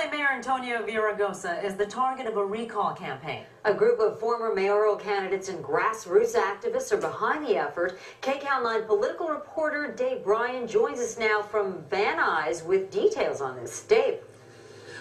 LA Mayor Antonio Villaraigosa is the target of a recall campaign. A group of former mayoral candidates and grassroots activists are behind the effort. KCAL 9 political reporter Dave Bryan joins us now from Van Nuys with details on this. Dave.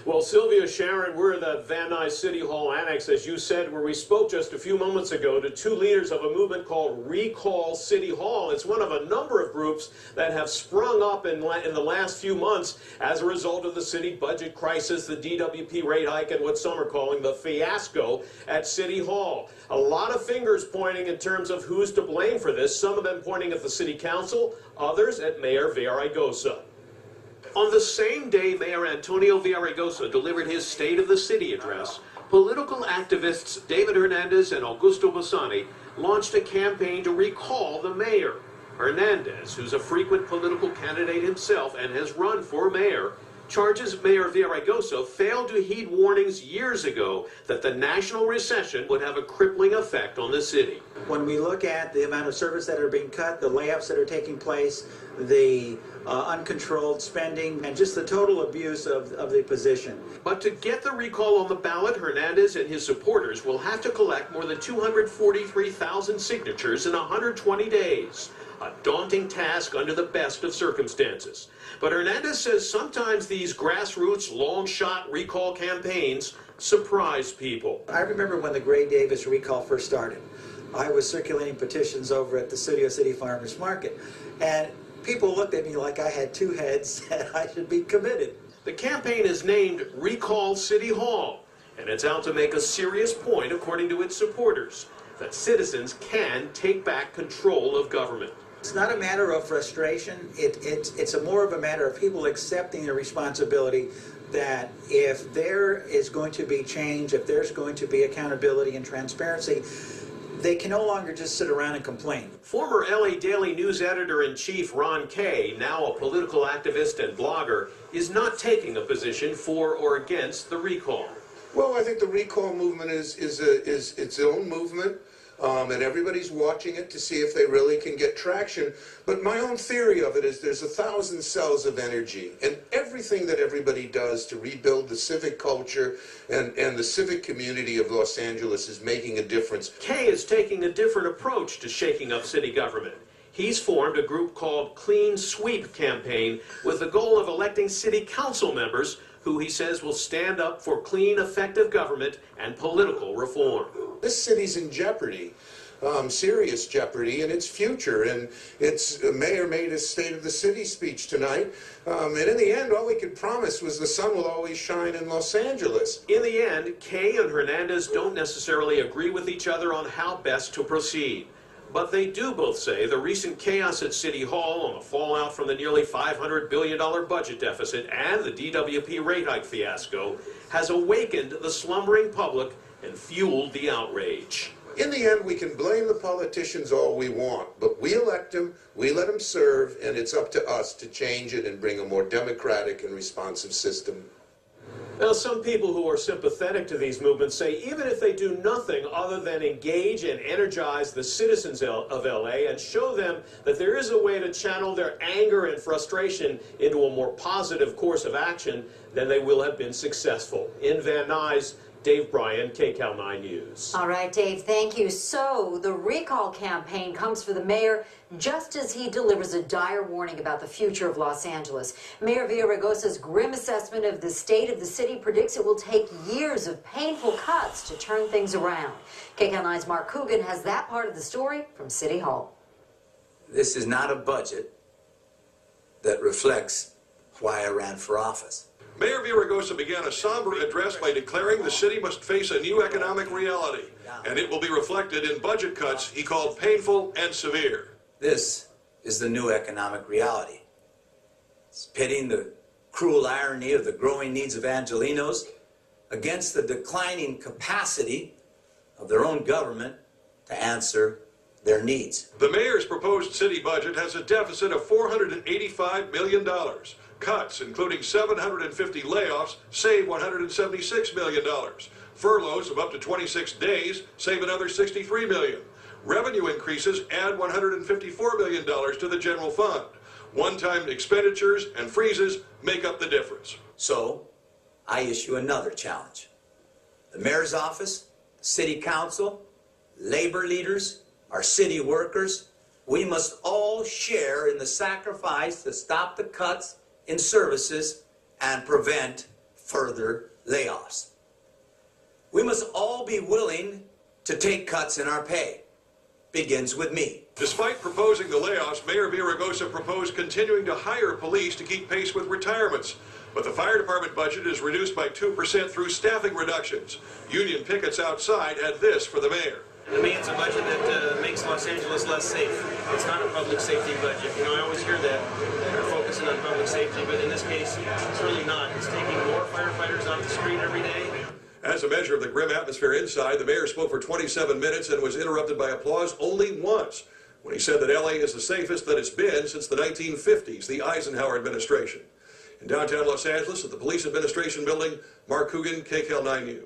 Well, Sylvia, Sharon, we're in the Van Nuys City Hall Annex, as you said, where we spoke just a few moments ago to two leaders of a movement called Recall City Hall. It's one of a number of groups that have sprung up in the last few months as a result of the city budget crisis, the DWP rate hike, and what some are calling the fiasco at City Hall. A lot of fingers pointing in terms of who's to blame for this, some of them pointing at the city council, others at Mayor Villaraigosa. On the same day Mayor Antonio Villaraigosa delivered his State of the City address, political activists David Hernandez and Augusto Bassani launched a campaign to recall the mayor. Hernandez, who's a frequent political candidate himself and has run for mayor, charges Mayor Villaraigosa failed to heed warnings years ago that the national recession would have a crippling effect on the city. When we look at the amount of service that are being cut, the layoffs that are taking place, the uncontrolled spending, and just the total abuse of the position. But to get the recall on the ballot, Hernandez and his supporters will have to collect more than 243,000 signatures in 120 days. A daunting task under the best of circumstances. But Hernandez says sometimes these grassroots, long-shot recall campaigns surprise people. I remember when the Gray Davis recall first started. I was circulating petitions over at the Studio City Farmers Market, and people looked at me like I had two heads and I should be committed. The campaign is named Recall City Hall, and it's out to make a serious point, according to its supporters, that citizens can take back control of government. It's not a matter of frustration. It's more of a matter of people accepting the responsibility that if there is going to be change, if there's going to be accountability and transparency, they can no longer just sit around and complain. Former LA Daily News editor-in-chief Ron Kay, now a political activist and blogger, is not taking a position for or against the recall. Well, I think the recall movement is its own movement. And everybody's watching it to see if they really can get traction. But my own theory of it is there's 1,000 cells of energy, and everything that everybody does to rebuild the civic culture and the civic community of Los Angeles is making a difference. Kay is taking a different approach to shaking up city government. He's formed a group called Clean Sweep Campaign with the goal of electing city council members who he says will stand up for clean, effective government and political reform. This city's in jeopardy, serious jeopardy in its future, and its mayor made his State of the City speech tonight, and in the end all he could promise was the sun will always shine in Los Angeles. In the end, Kay and Hernandez don't necessarily agree with each other on how best to proceed. But they do both say the recent chaos at City Hall on the fallout from the nearly $500 billion budget deficit and the DWP rate hike fiasco has awakened the slumbering public and fueled the outrage. In the end, we can blame the politicians all we want, but we elect them, we let them serve, and it's up to us to change it and bring a more democratic and responsive system. Now, some people who are sympathetic to these movements say even if they do nothing other than engage and energize the citizens of LA and show them that there is a way to channel their anger and frustration into a more positive course of action, then they will have been successful. In Van Nuys, Dave Bryan, KCAL 9 News. All right, Dave, thank you. So the recall campaign comes for the mayor just as he delivers a dire warning about the future of Los Angeles. Mayor Villaraigosa's grim assessment of the state of the city predicts it will take years of painful cuts to turn things around. KCAL 9's Mark Coogan has that part of the story from City Hall. This is not a budget that reflects why I ran for office. Mayor Villaraigosa began a somber address by declaring the city must face a new economic reality, and it will be reflected in budget cuts he called painful and severe. This is the new economic reality. It's pitting the cruel irony of the growing needs of Angelenos against the declining capacity of their own government to answer their needs. The mayor's proposed city budget has a deficit of $485 million. Cuts, including 750 layoffs, save $176 million. Furloughs of up to 26 days save another $63 million. Revenue increases add $154 million to the general fund. One-time expenditures and freezes make up the difference. So, I issue another challenge. The mayor's office, the city council, labor leaders, our city workers, we must all share in the sacrifice to stop the cuts in services and prevent further layoffs. We must all be willing to take cuts in our pay. Begins with me. Despite proposing the layoffs, Mayor Villaraigosa proposed continuing to hire police to keep pace with retirements. But the fire department budget is reduced by 2% through staffing reductions. Union pickets outside had this for the mayor. To me, it's a budget that makes Los Angeles less safe. It's not a public safety budget. You know, I always hear that they're focusing on public safety, but in this case, it's really not. It's taking more firefighters off the street every day. As a measure of the grim atmosphere inside, the mayor spoke for 27 minutes and was interrupted by applause only once when he said that LA is the safest that it's been since the 1950s, the Eisenhower administration. In downtown Los Angeles at the Police Administration Building, Mark Coogan, KCAL 9 News.